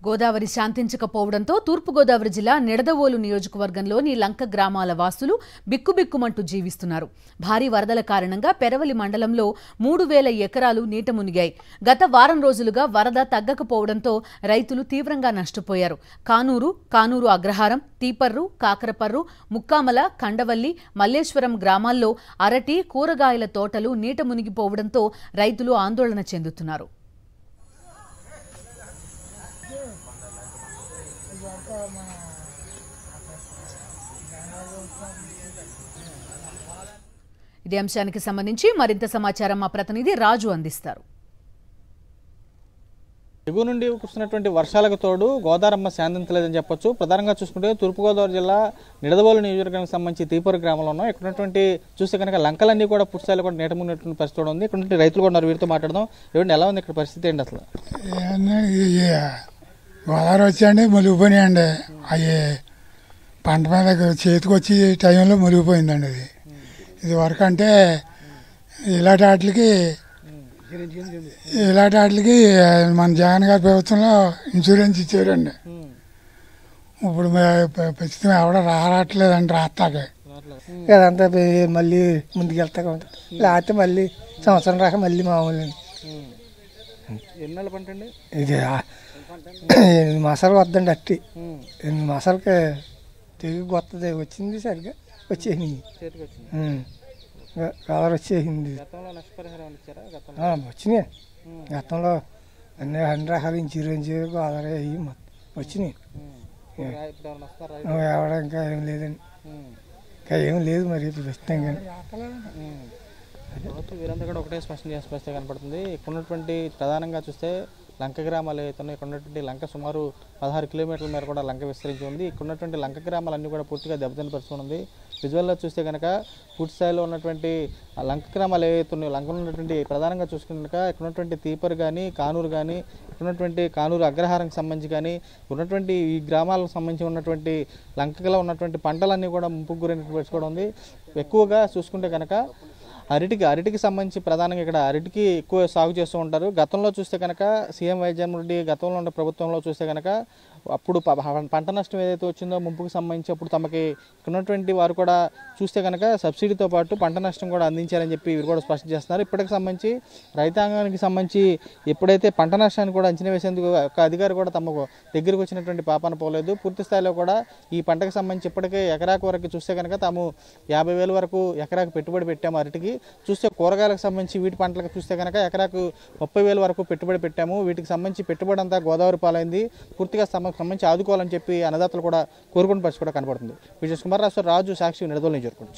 గోదావరి శాంతించకపోవడంతో తూర్పుగోదావరి జిల్లా నిడదవోలు నియోజకవర్గంలోని లంక గ్రామాల వాసులు బిక్కుబిక్కుమంటూ జీవిస్తున్నారు. భారీ వరదల కారణంగా పెరవలి మండలంలో 3000 ఎకరాలు నీట మునిగాయి. గత వారం రోజులుగా వరద తగ్గకపోవడంతో రైతులు తీవ్రంగా నష్టపోయారు. కానూరు అగ్రహారం, తీపర్రు, కాకరపర్రు, ముక్కామల, కండవల్లి, మల్లేశ్వరం గ్రామాల్లో అరటి, కూరగాయల తోటలు నీట మునిగిపోవడంతో రైతులు ఆందోళన చెందుతున్నారు. ఇదే అంశానికి సంబంధించి మరింత సమాచారం మా ప్రతినిధి రాజు అందిస్తారు. ఎగువ నుండి కురుస్తున్నటువంటి వర్షాలకు తోడు గోదావరమ్మ శాంతించలేదని చెప్పొచ్చు. ప్రధానంగా చూసుకుంటే తూర్పుగోదావరి జిల్లా నిడదవోలు నియోజకవర్గానికి సంబంధించి తీపూరు గ్రామంలో ఉన్నాం. ఇక్కడ ఉన్నటువంటి చూస్తే కనుక లంకలన్నీ కూడా పూర్తిస్థాయిలో కూడా నీట మునిగినటువంటి పరిస్థితి ఉంది. ఇక్కడ రైతులు కూడా ఉన్నారు, వీరితో మాట్లాడదాం. ఏమంటే ఎలా ఉంది ఇక్కడ పరిస్థితి ఏంటి అసలు? గోదావరి వచ్చాయండి, మునిగిపోయినాయండి. అవి పంట మీద చేతికి వచ్చి టైంలో మునిగిపోయిందండి. ఇది వరకు అంటే ఇలాంటి వాటికి మన జగన్ గారి ప్రభుత్వంలో ఇన్సూరెన్స్ ఇచ్చారండి. ఇప్పుడు ప్రస్తుతం ఎవడ రావట్లేదండి. రాస్తాకే అదంతా మళ్ళీ ముందుకు వెళ్తా ఉంటుంది. లేకపోతే మళ్ళీ సంవత్సరం రాక మళ్ళీ మామూలు. ఎన్నాళ్ళ పంట అండి ఇది? 8 మాసాలు వద్దండి. అట్టి 8 మాసాలకి తిరిగి వస్తుంది. వచ్చింది సరిగ్గా వచ్చేసింది. గోదావరి వచ్చేసింది. వచ్చినాయి. గతంలో అన్ని రకాల ఇన్సూరెన్స్ గోదావరి అయ్యి వచ్చినాయి. ఎవడ ఇంకా ఏం లేదండి. ఇంకా ఏం లేదు మరి ప్రస్తుతం. కానీ వీరంతా కూడా ఒకటే స్పష్టంగా కనపడుతుంది. ఇక్కడ ఉన్నటువంటి ప్రధానంగా చూస్తే లంక గ్రామాలు అవుతున్నాయి. ఇక్కడ ఉన్నటువంటి లంక సుమారు 16 కిలోమీటర్ల మేర కూడా లంక విస్తరించి ఉంది. ఇక్కడ ఉన్నటువంటి లంక గ్రామాలన్నీ కూడా పూర్తిగా దెబ్బతిన్న పరిస్థితి ఉంది. విజువల్లో చూస్తే కనుక పూర్తి స్థాయిలో ఉన్నటువంటి లంక గ్రామాలు ఏవైతున్నాయో లంకలో ఉన్నటువంటి ప్రధానంగా చూసుకున్నాక ఇక్కడ ఉన్నటువంటి తీపరు కానీ, కానూరు కానీ, ఇక్కడ ఉన్నటువంటి కానూరు అగ్రహారంకి సంబంధించి కానీ ఉన్నటువంటి ఈ గ్రామాలకు సంబంధించి ఉన్నటువంటి లంకలో ఉన్నటువంటి పంటలన్నీ కూడా ముంపుకు గురైనటువంటి పరిస్థితి కూడా ఉంది. ఎక్కువగా చూసుకుంటే కనుక అరటికి సంబంధించి ప్రధానంగా ఇక్కడ అరటికి ఎక్కువ సాగు చేస్తూ ఉంటారు. గతంలో చూస్తే కనుక సీఎం వైఎస్ జగన్మోహన్ రెడ్డి గతంలో ఉన్న ప్రభుత్వంలో చూస్తే కనుక అప్పుడు పంట నష్టం ఏదైతే వచ్చిందో ముంపుకు సంబంధించి అప్పుడు తమకి ఉన్నటువంటి వారు కూడా చూస్తే కనుక సబ్సిడీతో పాటు పంట నష్టం కూడా అందించారని చెప్పి వీరు కూడా స్పష్టం చేస్తున్నారు. ఇప్పటికి సంబంధించి రైతాంగానికి సంబంధించి ఎప్పుడైతే పంట నష్టాన్ని కూడా అంచనా వేసేందుకు ఒక అధికారి కూడా తమకు దగ్గరికి వచ్చినటువంటి పాపాన పోలేదు. పూర్తి స్థాయిలో కూడా ఈ పంటకు సంబంధించి ఇప్పటికే ఎకరాకు వరకు చూస్తే కనుక తాము 50,000 వరకు ఎకరాకు పెట్టుబడి పెట్టాము. అరటికి చూస్తే కూరగాయలకు సంబంధించి వీటి పంటలకు చూస్తే కనుక ఎకరాకు 30,000 వరకు పెట్టుబడి పెట్టాము. వీటికి సంబంధించి పెట్టుబడి అంతా గోదావరి పాలైంది. పూర్తిగా సంబంధించి ఆదుకోవాలని చెప్పి అన్నదాతలు కూడా కోరుకున్న పరిస్థితి కూడా కనబడుతుంది. విజయ్ కుమార్ రాజు, సాక్షి, నిడదవోలు నియోజకవర్గం.